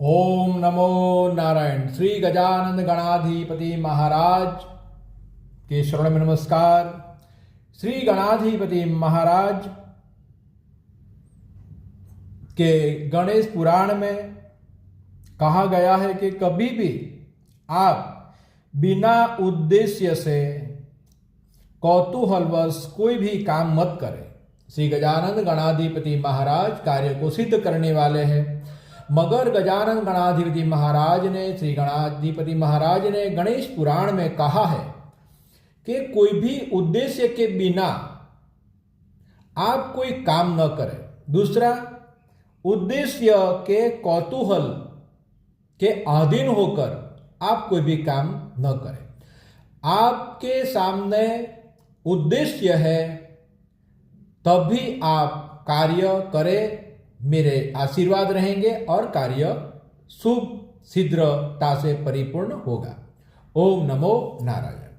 ओम नमो नारायण। श्री गजानंद गणाधिपति महाराज के शरण में नमस्कार। श्री गणाधिपति महाराज के गणेश पुराण में कहा गया है कि कभी भी आप बिना उद्देश्य से कौतूहलवश कोई भी काम मत करें। श्री गजानंद गणाधिपति महाराज कार्य को सिद्ध करने वाले हैं, मगर गजानन गणाधिपति महाराज ने श्री गणाधिपति महाराज ने गणेश पुराण में कहा है कि कोई भी उद्देश्य के बिना आप कोई काम न करें। दूसरा, उद्देश्य के कौतूहल के अधीन होकर आप कोई भी काम न करें। आपके सामने उद्देश्य है तभी आप कार्य करें, मेरे आशीर्वाद रहेंगे और कार्य शुभ शीघ्रता से परिपूर्ण होगा। ओम नमो नारायण।